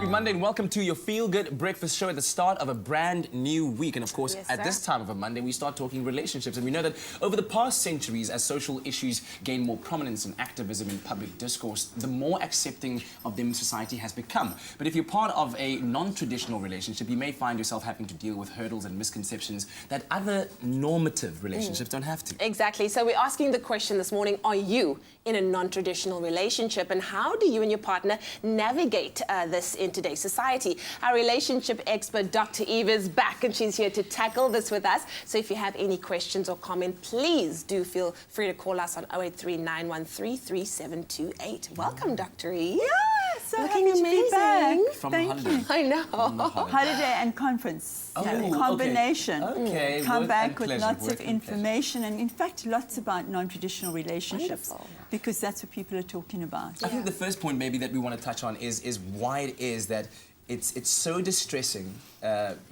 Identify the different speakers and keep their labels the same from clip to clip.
Speaker 1: Happy Monday and welcome to your Feel Good Breakfast Show at the start of a brand new week. And of course, at this time of a Monday, we start talking relationships. And we know that over the past centuries, as social issues gain more prominence and activism in public discourse, the more accepting of them society has become. But if you're part of a non-traditional relationship, you may find yourself having to deal with hurdles and misconceptions that other normative relationships don't have to.
Speaker 2: Exactly. So we're asking the question this morning, are you in a non-traditional relationship? And how do you and your partner navigate this in today's society? Our relationship expert, Dr. Eve, is back and she's here to tackle this with us. So if you have any questions or comment, please do feel free to call us on 083 913 3728. Welcome, Dr. Eve.
Speaker 3: Yeah, so
Speaker 2: looking
Speaker 3: happy
Speaker 2: amazing.
Speaker 3: to be back.
Speaker 1: From
Speaker 3: Thank
Speaker 1: holiday.
Speaker 3: you.
Speaker 2: I know.
Speaker 3: Holiday and conference.
Speaker 1: Oh,
Speaker 3: Yeah,
Speaker 1: okay.
Speaker 3: combination.
Speaker 1: Okay,
Speaker 3: Come
Speaker 1: work
Speaker 3: back
Speaker 1: and
Speaker 3: with
Speaker 1: pleasure,
Speaker 3: lots
Speaker 1: work
Speaker 3: of
Speaker 1: and
Speaker 3: information and in fact lots about non-traditional relationships.
Speaker 2: Wonderful.
Speaker 3: Because that's what people are talking about.
Speaker 1: I think the first point maybe that we want to touch on is why it is that it's so distressing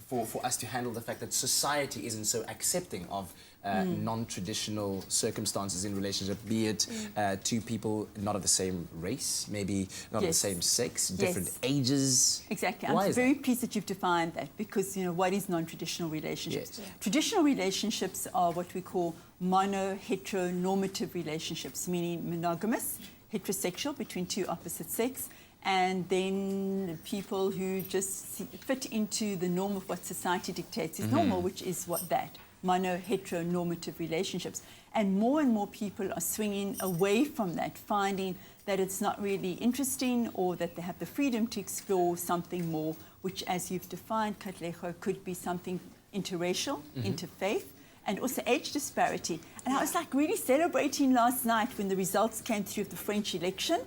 Speaker 1: for us to handle the fact that society isn't so accepting of non-traditional circumstances in relationship, be it two people not of the same race, maybe not of the same sex, different ages.
Speaker 3: Exactly.
Speaker 1: Why
Speaker 3: I'm
Speaker 1: is
Speaker 3: very
Speaker 1: that?
Speaker 3: pleased that you've defined that because, you know, what is non-traditional relationships?
Speaker 1: Yes.
Speaker 3: Traditional relationships are what we call mono-heteronormative relationships, meaning monogamous, heterosexual between two opposite sex, and then people who just fit into the norm of what society dictates is normal, which is what that mono-heteronormative relationships. And more people are swinging away from that, finding that it's not really interesting or that they have the freedom to explore something more, which, as you've defined, Katlego, could be something interracial, interfaith, and also age disparity. And I was like really celebrating last night when the results came through of the French election,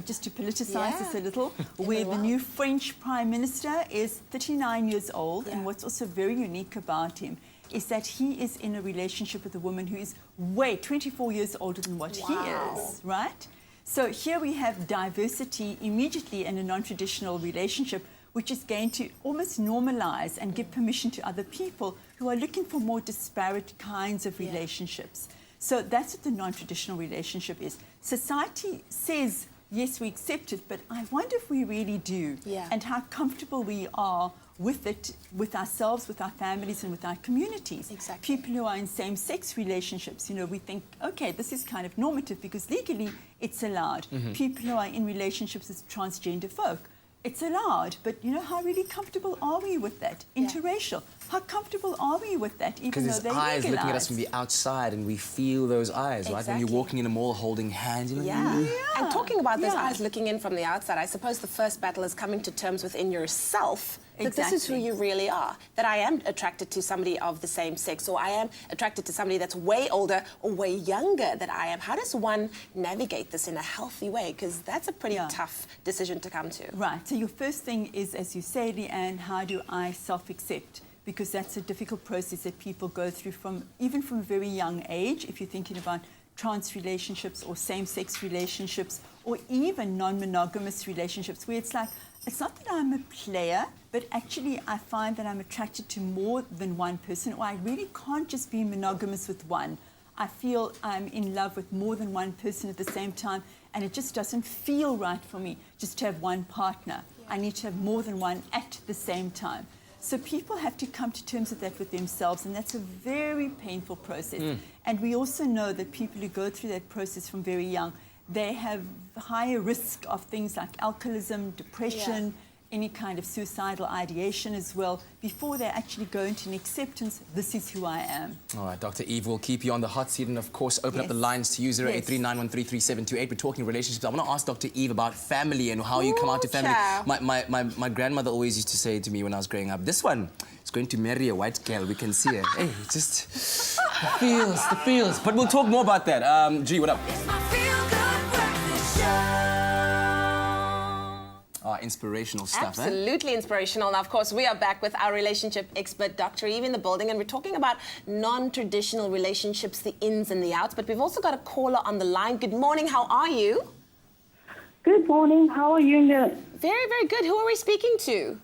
Speaker 3: just to politicize this a little, where the new French Prime Minister is 39 years old, and what's also very unique about him is that he is in a relationship with a woman who is 24 years older than what he is, right? So here we have diversity immediately in a non-traditional relationship, which is going to almost normalize and give permission to other people who are looking for more disparate kinds of relationships. So that's what the non-traditional relationship is. Society says, yes, we accept it, but I wonder if we really do, and how comfortable we are with it, with ourselves, with our families, and with our communities.
Speaker 2: Exactly.
Speaker 3: People who are in same-sex relationships, you know, we think, okay, this is kind of normative because legally it's allowed. People who are in relationships with transgender folk, it's allowed, but you know, how really comfortable are we with that? Interracial, how comfortable are we with that, even though they're
Speaker 1: eyes
Speaker 3: legalized?
Speaker 1: looking at us from the outside and we feel those eyes, right? When you're walking in a mall holding hands, you're like,
Speaker 2: And talking about those eyes looking in from the outside, I suppose the first battle is coming to terms within yourself that this is who you really are, that I am attracted to somebody of the same sex, or I am attracted to somebody that's way older or way younger than I am. How does one navigate this in a healthy way? Because that's a pretty tough decision to come to.
Speaker 3: Right, so your first thing is, as you say, Leanne, how do I self-accept? Because that's a difficult process that people go through even from a very young age, if you're thinking about trans relationships or same-sex relationships or even non-monogamous relationships, where it's like, it's not that I'm a player, but actually I find that I'm attracted to more than one person, or I really can't just be monogamous with one. I feel I'm in love with more than one person at the same time, and it just doesn't feel right for me just to have one partner. I need to have more than one at the same time. So people have to come to terms with that with themselves, and that's a very painful process. And we also know that people who go through that process from very young, they have higher risk of things like alcoholism, depression, any kind of suicidal ideation as well, before they actually go into an acceptance, this is who I am.
Speaker 1: All right, Dr. Eve, we'll keep you on the hot seat and, of course, open up the lines to you, 083 913 3728. We're talking relationships. I want to ask Dr. Eve about family and how you come out to family. My grandmother always used to say to me when I was growing up, this one is going to marry a white girl. We can see her. Hey, just the feels. But we'll talk more about that. G, what up?
Speaker 4: It's my feel-good breakfast show.
Speaker 1: Inspirational stuff,
Speaker 2: Absolutely inspirational. Now, of course, we are back with our relationship expert, Dr. Eve, in the building, and we're talking about non-traditional relationships, the ins and the outs. But we've also got a caller on the line. Good morning. How are you?
Speaker 5: Good morning. How are you?
Speaker 2: Very, very good. Who are we speaking to?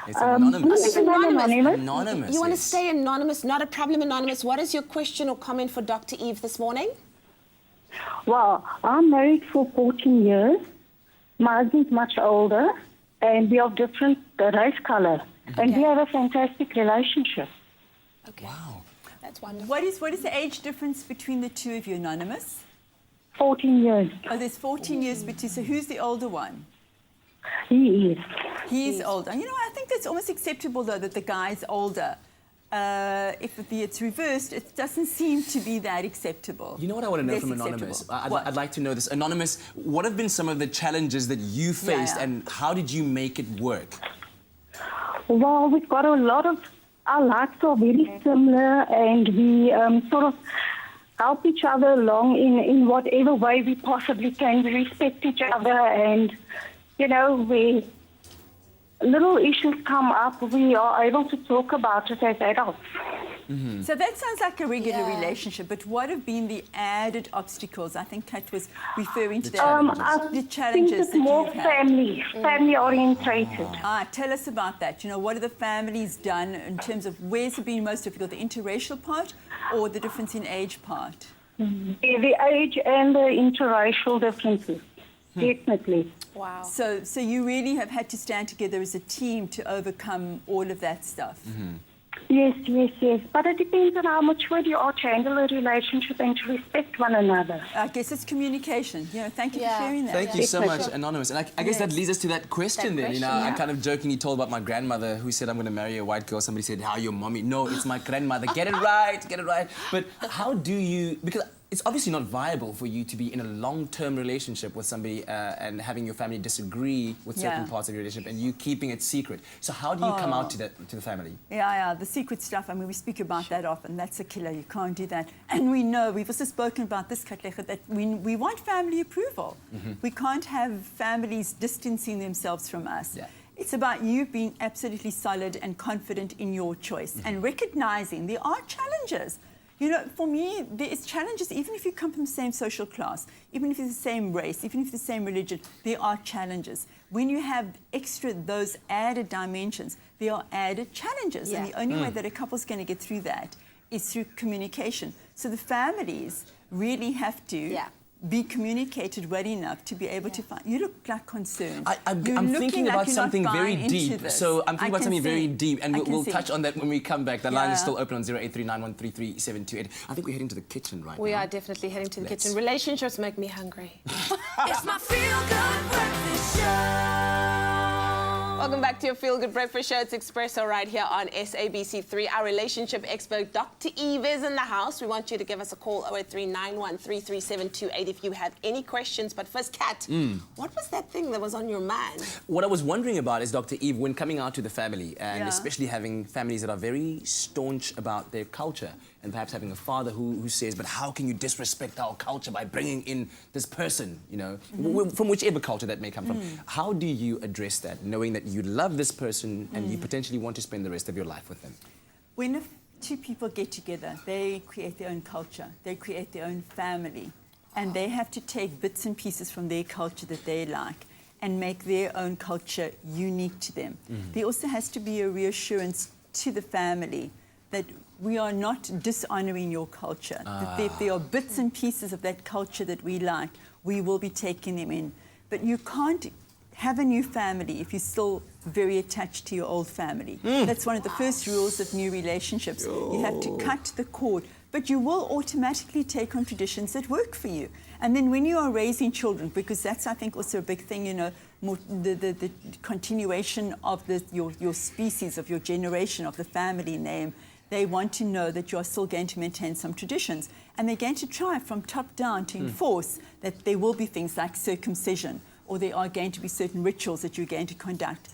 Speaker 1: It's anonymous.
Speaker 2: It's anonymous.
Speaker 1: Anonymous.
Speaker 2: You want to stay anonymous? Not a problem, anonymous. What is your question or comment for Dr. Eve this morning?
Speaker 5: Well, I'm married for 14 years. My husband's much older. and we are different race color, and we have a fantastic relationship.
Speaker 2: Okay.
Speaker 1: Wow.
Speaker 2: That's wonderful.
Speaker 3: What is the age difference between the two of you, Anonymous?
Speaker 5: 14 years.
Speaker 3: Oh, there's 14 years between. So who's the older one?
Speaker 5: He is.
Speaker 3: He's older. You know, I think that's almost acceptable, though, that the guy's older. If it's reversed, it doesn't seem to be that acceptable.
Speaker 1: You know what I want to know
Speaker 3: Less
Speaker 1: from Anonymous?
Speaker 3: acceptable. What?
Speaker 1: I'd like to know this. Anonymous, what have been some of the challenges that you faced
Speaker 3: yeah.
Speaker 1: and how did you make it work?
Speaker 5: Well, we've got a lot of, our lives are very similar, and we sort of help each other along in whatever way we possibly can. We respect each other, and, you know, we little issues come up, we are able to talk about it as adults.
Speaker 3: So that sounds like a regular
Speaker 2: Yeah.
Speaker 3: relationship, but what have been the added obstacles? I think Kat was referring to
Speaker 1: The
Speaker 3: that.
Speaker 1: challenges.
Speaker 5: I
Speaker 3: The
Speaker 5: think
Speaker 3: challenges
Speaker 5: it's
Speaker 3: that
Speaker 5: more
Speaker 3: you've had.
Speaker 5: family orientated.
Speaker 3: Tell us about that. You know, what have the families done in terms of where's it been most difficult, the interracial part or the difference in age part?
Speaker 5: The age and the interracial differences, definitely.
Speaker 2: Wow.
Speaker 3: So you really have had to stand together as a team to overcome all of that stuff.
Speaker 5: Yes. But it depends on how mature you are to handle a relationship and to respect one another.
Speaker 3: I guess it's communication. You know, thank you
Speaker 2: Yeah.
Speaker 3: for sharing that.
Speaker 1: Thank you so much,
Speaker 5: Definitely.
Speaker 1: Anonymous. And I guess that
Speaker 3: Yes.
Speaker 1: leads us to that question then. You know,
Speaker 2: question,
Speaker 1: I
Speaker 2: yeah.
Speaker 1: kind of jokingly told about my grandmother who said, I'm going to marry a white girl. Somebody said, how, your mommy? No, it's my grandmother. Get it right, get it right. But how do you, because it's obviously not viable for you to be in a long-term relationship with somebody and having your family disagree with certain
Speaker 3: Yeah.
Speaker 1: parts of your relationship and you keeping it secret. So how do you come out to the family?
Speaker 3: Yeah, the secret stuff. I mean, we speak about that often. That's a killer. You can't do that. And we know, we've also spoken about this, Katlego, that we want family approval. We can't have families distancing themselves from us.
Speaker 1: Yeah.
Speaker 3: It's about you being absolutely solid and confident in your choice and recognizing there are challenges. You know, for me, there is challenges, even if you come from the same social class, even if it's the same race, even if it's the same religion, there are challenges. When you have those added dimensions, there are added challenges.
Speaker 2: Yeah.
Speaker 3: And the only way that a couple's going to get through that is through communication. So the families really have to
Speaker 2: Yeah.
Speaker 3: be communicated well enough to be able to find. You look like concerned.
Speaker 1: I'm
Speaker 3: You're
Speaker 1: thinking
Speaker 3: looking like
Speaker 1: about
Speaker 3: you're not
Speaker 1: something very
Speaker 3: buying into
Speaker 1: deep.
Speaker 3: this.
Speaker 1: So I'm thinking
Speaker 3: I
Speaker 1: about
Speaker 3: can
Speaker 1: something very
Speaker 3: see.
Speaker 1: deep, and
Speaker 3: I can
Speaker 1: we'll
Speaker 3: see.
Speaker 1: touch on that when we come back. The line is
Speaker 3: Yeah.
Speaker 1: still open on 0839133728. I think we're heading to the kitchen right
Speaker 2: We
Speaker 1: now.
Speaker 2: are definitely heading to the
Speaker 1: Let's-
Speaker 2: kitchen. Relationships make me hungry.
Speaker 4: It's my feel-good breakfast show.
Speaker 2: Welcome back to your Feel Good Breakfast Show. It's Expresso right here on SABC3. Our relationship expert, Dr. Eve, is in the house. We want you to give us a call, 0839133728, if you have any questions. But first, Kat, what was that thing that was on your mind?
Speaker 1: What I was wondering about is, Dr. Eve, when coming out to the family, and
Speaker 3: Yeah.
Speaker 1: especially having families that are very staunch about their culture, and perhaps having a father who says, but how can you disrespect our culture by bringing in this person, you know, from whichever culture that may come from. How do you address that, knowing that you love this person and you potentially want to spend the rest of your life with them?
Speaker 3: When two people get together, they create their own culture, they create their own family, and they have to take bits and pieces from their culture that they like and make their own culture unique to them. There also has to be a reassurance to the family that we are not dishonoring your culture, that if there are bits and pieces of that culture that we like, we will be taking them in. But you can't have a new family if you're still very attached to your old family. That's one of the first rules of new relationships. You have to cut the cord, but you will automatically take on traditions that work for you. And then when you are raising children, because that's, I think, also a big thing, you know, more, the continuation of your species, of your generation, of the family name, they want to know that you're still going to maintain some traditions. And they're going to try from top down to enforce that there will be things like circumcision, or there are going to be certain rituals that you're going to conduct.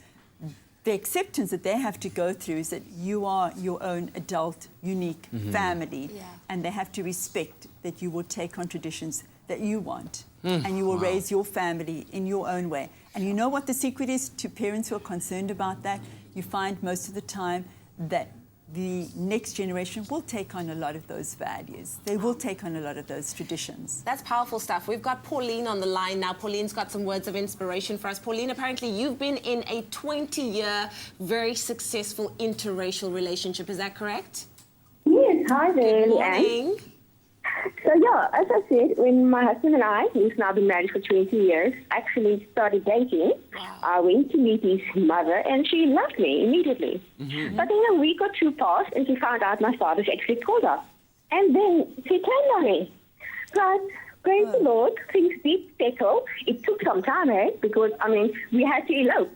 Speaker 3: The acceptance that they have to go through is that you are your own adult, unique family, and they have to respect that you will take on traditions that you want, and you will raise your family in your own way. And you know what the secret is to parents who are concerned about that? You find most of the time that the next generation will take on a lot of those values. They will take on a lot of those traditions.
Speaker 2: That's powerful stuff. We've got Pauline on the line now. Pauline's got some words of inspiration for us. Pauline, apparently you've been in a 20-year, very successful interracial relationship. Is that correct?
Speaker 5: Yes, hi there,
Speaker 2: Good
Speaker 5: Leanne.
Speaker 2: morning.
Speaker 6: So yeah, as I said, when my husband and I, who's now been married for 20 years, actually started dating, I went to meet his mother and she loved me immediately. But then a week or two passed and she found out my father's actually called her. And then she turned on me. But praise the Lord, things did settle. It took some time, because, I mean, we had to elope.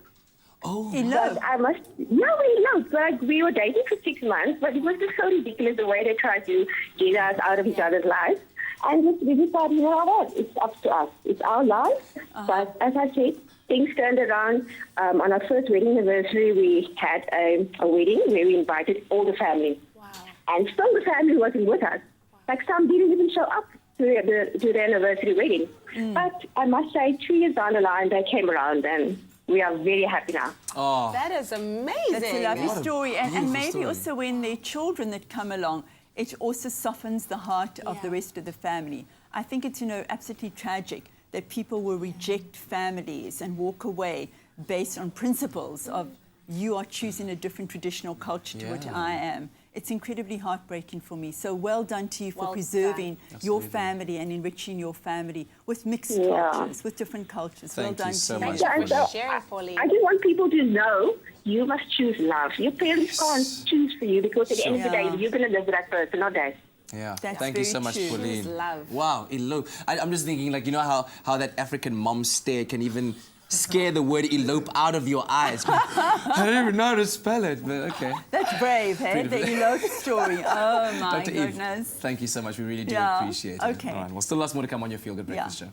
Speaker 1: Oh,
Speaker 3: Elope.
Speaker 6: But we eloped. Like, we were dating for 6 months, but it was just so ridiculous the way they tried to get us out of each other's lives. And we decided, you know what, it's up to us. It's our life. But as I said, things turned around. On our first wedding anniversary, we had a wedding where we invited all the family.
Speaker 2: Wow.
Speaker 6: And still the family wasn't with us. Like, some didn't even show up to the anniversary wedding. But I must say, 2 years down the line, they came around and we are very happy now.
Speaker 1: oh.
Speaker 2: That is amazing.
Speaker 3: That's a lovely
Speaker 1: What a
Speaker 3: story. And
Speaker 1: beautiful
Speaker 3: maybe
Speaker 1: story.
Speaker 3: also when there are children that come along, it also softens the heart of the
Speaker 2: Yeah.
Speaker 3: rest of the family. I think it's, absolutely tragic that people will reject families and walk away based on principles of you are choosing a different traditional culture to what
Speaker 1: Yeah.
Speaker 3: I am. It's incredibly heartbreaking for me. So well done to you for
Speaker 2: Well
Speaker 3: preserving
Speaker 2: done.
Speaker 3: your
Speaker 1: Absolutely.
Speaker 3: family and enriching your family with mixed
Speaker 6: Yeah.
Speaker 3: cultures, with different cultures.
Speaker 1: Thank
Speaker 3: well
Speaker 1: you
Speaker 3: done
Speaker 1: so
Speaker 3: to
Speaker 1: much.
Speaker 3: you.
Speaker 6: Yeah, and
Speaker 2: for
Speaker 6: so
Speaker 2: sharing, Pauline.
Speaker 6: I just want people to know you must choose love. Your parents can't choose for you because at the end of the
Speaker 3: Sure.
Speaker 6: day, you're going to live with that person, not they.
Speaker 1: Yeah,
Speaker 3: That's
Speaker 1: thank you
Speaker 3: very
Speaker 1: so much,
Speaker 3: true.
Speaker 1: Pauline.
Speaker 2: Choose love.
Speaker 1: Wow, elope. I'm just thinking, like, how that African mom stare can even scare the word elope out of your eyes. I don't even know how to spell it, but okay.
Speaker 3: That's brave, hey? The elope story. Oh, my
Speaker 1: Dr. Eve,
Speaker 3: goodness.
Speaker 1: thank you so much. We really do
Speaker 3: Yeah,
Speaker 1: appreciate it.
Speaker 3: okay.
Speaker 1: All right, well, still lots more to come on your Feel Good Breakfast
Speaker 3: Yeah.
Speaker 1: Show.